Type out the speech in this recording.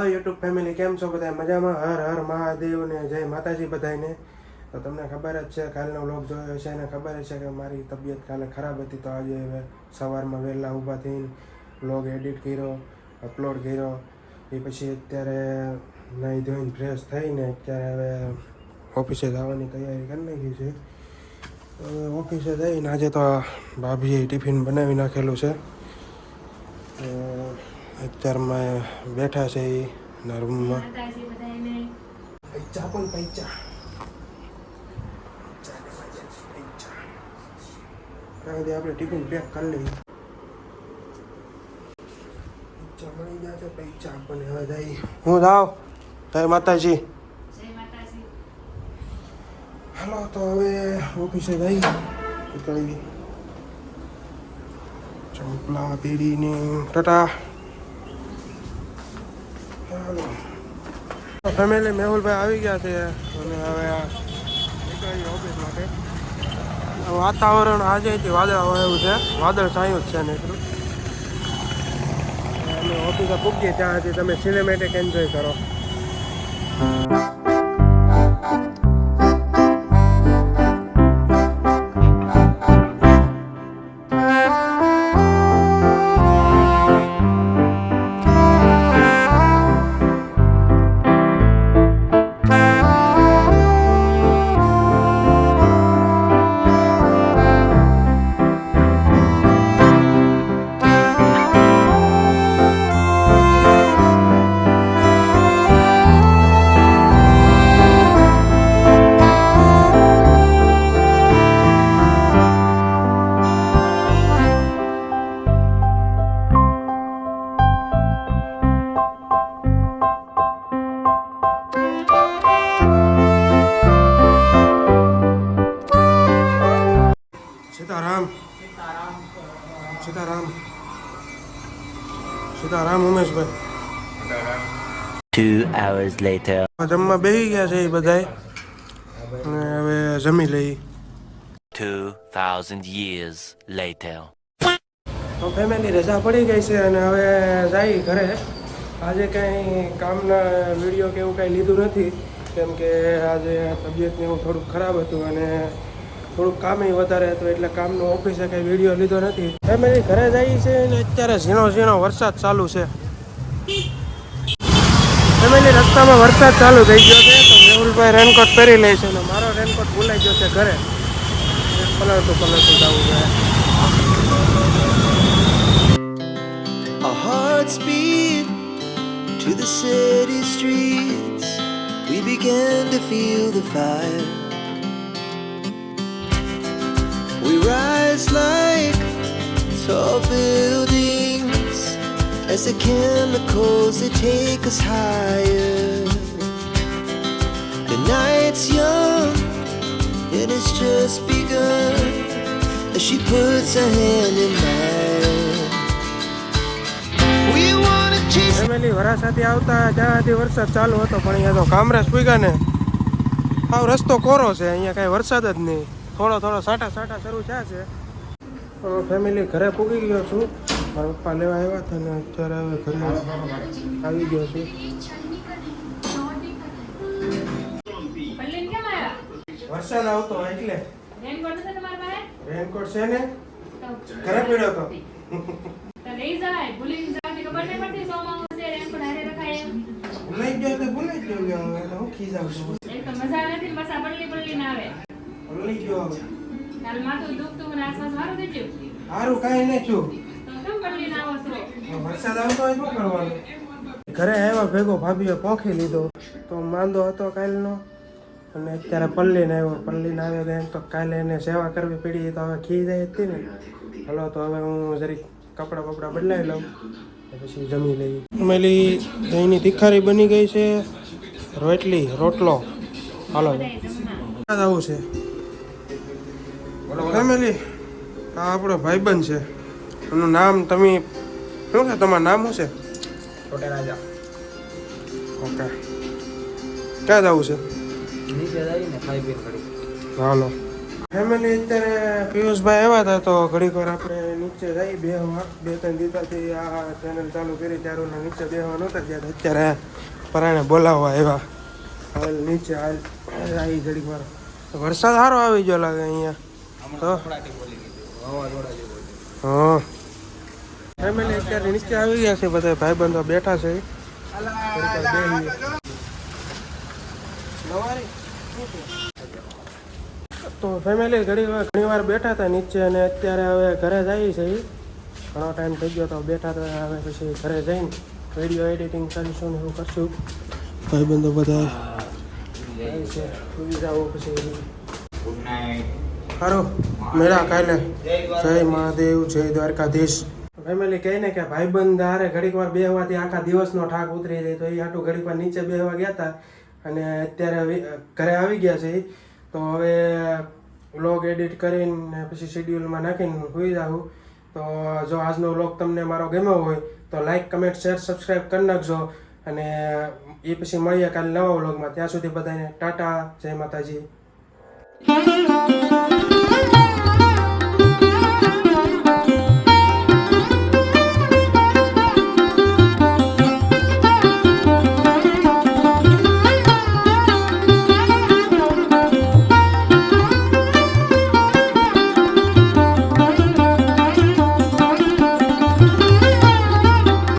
Hello YouTube family, કેમ છો બધા? મજામાં? હર હર મહાદેવ ને જય માતાજી બધાને. તો તમને ખબર જ છે, કાલનો વ્લોગ જોયો છે અને ખબર જ છે કે મારી તબિયત કાલે ખરાબ હતી. તો આજે હવે સવારમાં વહેલા ઊભા થઈને વ્લોગ એડિટ કર્યો, અપલોડ કર્યો. એ પછી અત્યારે નાહી ધોઈને ફ્રેશ થઈને અત્યારે હવે ઓફિસે જવાની તૈયારી કરી નાખી છે. ઓફિસે જઈને આજે તો ભાભીએ ટિફિન બનાવી નાખેલું છે. અત્યારમાં બેઠા છે એના રૂમમાં. પૈસા પણ પૈસા આપણે ટિફિન પેક કરી લઈએ. પૈસા મળી જશે, પૈસા આપણને હવે જાય. હું જાઉં. જય માતાજી. હાલો તો હવે ઓફિસે જઈ નીકળી. ચંપલા પેઢીને ટાટા. ફેમિલી, મેહુલભાઈ આવી ગયા છે અને હવે નીકળી ઓફિસ માટે. વાતાવરણ આજેથી વાદળાવાળું છે, વાદળ છાયું જ છે ને એટલું. અમે ઓફિસે પૂગીએ ત્યાં સુધી તમે સિનેમેટિક એન્જોય કરો. સીતારામ સીતારામ સીતારામ ઉમેશભાઈ. 2 hours later. જમવા બેસી ગયા છે એ બધાય અને હવે જમી લઈ. 2000 years later. તો ફેમિલી, રજા પડી ગઈ છે અને હવે જાય ઘરે. આજે કંઈ કામના વિડીયો કે એવું કાંઈ લીધું નથી, કેમ કે આજે તબિયતને એવું થોડુંક ખરાબ હતું અને થોડુંક કામ વધારે હતું, એટલે કામનો ઓફિસે કંઈ વિડીયો લીધો નથી. ફેમિલી, ઘરે જાય છે ને અત્યારે ઝીણો ઝીણો વરસાદ ચાલુ છે. ફેમિલી, રસ્તામાં વરસાદ ચાલુ થઈ ગયો છે તો મેહુલભાઈ રેનકોટ પહેરી લે છે અને મારો રેનકોટ ભૂલાઈ ગયો છે ઘરે. પલળતું જવું છે. Our hearts beat to the city streets. We began to feel the fire. We rise like tall buildings as the chemicals they take us higher. The night's young and it's just begun as she puts her hand in mine. We wanna chase. Family, વરાસાથી આવતા જ્યાંથી વરસાદ ચાલુ હતો, પણ અહીંયા તો કામરેજ પૂગ્યા ને આવ રસ્તો કોરો છે, અહીંયા કાંઈ વરસાદ જ નહીં. થોડો સાટા શરૂ થયા છે. ફેમિલી, ઘરે પૂગી ગયો છું. મારા પપ્પા લેવા આવ્યા હતા ને અત્યારે હવે ઘરે આવી ગયો છું. વરસાદ આવતો એટલે રેનકોટ છે ને ઘરે પડ્યો હતો. ભૂલાઈ ગયો તો ભૂલાઈ ગયો. હું ખીજાવ છું. ભૂલી ગયો. સારું, કાંઈ નહીં છું. વરસાદ આવતો હોય શું કરવાનું? ઘરે આવ્યા ભેગો ભાભીએ પોખી લીધો તો માંદો હતો કાલનો અને અત્યારે પલ્લીને આવ્યો ગયા તો કાલે એને સેવા કરવી પડી. તો હવે ખી જાય હતી ને. હલો તો હવે હું જરીક કપડાં બદલાવી લઉં પછી જમી લઈ. મેલી દહીંની તીખારી બની ગઈ છે, રોટલો. હાલો આવું છે ફેમિલી. આ આપણો ભાઈબંધ છે, એનું નામ તમે શું છે? તમારું નામ શું છે? છોટા રાજા. ઓકે, ક્યાં જવું છે? નીચે જઈને ખાઈ પીને કરી. હાલો. ફેમિલી અત્યારે પિયુષભાઈ આવ્યા હતા તો ઘડીક વાર આપણે નીચે જઈ બે ત્રણ દિવસથી આ ચેનલ ચાલુ કરી ત્યારે નીચે બેહવા નહોતા ગયા અત્યારે પરાણે બોલાવવા આવ્યા હાલ નીચે હાલ આવી ઘડીક વાર વરસાદ સારો આવી ગયો લાગે અહીંયા તો હા ફેમિલી અત્યારે નીચે આવી ગયા છે બધા ભાઈબંધો બેઠા છે તો ફેમિલી ઘણી વાર બેઠા હતા નીચે અને અત્યારે હવે ઘરે જઈએ છે ઘણો ટાઈમ થઈ ગયો તો બેઠા હતા હવે પછી ઘરે જઈને વિડીયો એડિટિંગ કરીશું ને એવું કરશું ભાઈબંધો બધા છે સુઈ જાવ પછી સારું મેળા કાલે જય મહાદેવ જય દ્વારકાધીશ ફેમિલી કહે ને કે ભાઈબંધ હારે ઘડીક વાર બેહવાથી આખા દિવસનો ઠાક ઉતરી જાય તો એ આટલું ઘડીક વાર નીચે બેહવા ગયા હતા અને અત્યારે ઘરે આવી ગયા છે તો હવે વ્લોગ એડિટ કરીને પછી શેડ્યુલમાં નાખીને સુઈ જાઉં તો જો આજનો વ્લોગ તમને મારો ગમ્યો હોય તો લાઈક કમેન્ટ શેર સબસ્ક્રાઈબ કરી નાખજો અને એ પછી મળીએ કાલે નવા વ્લોગમાં ત્યાં સુધી બધાને ટાટા જય માતાજી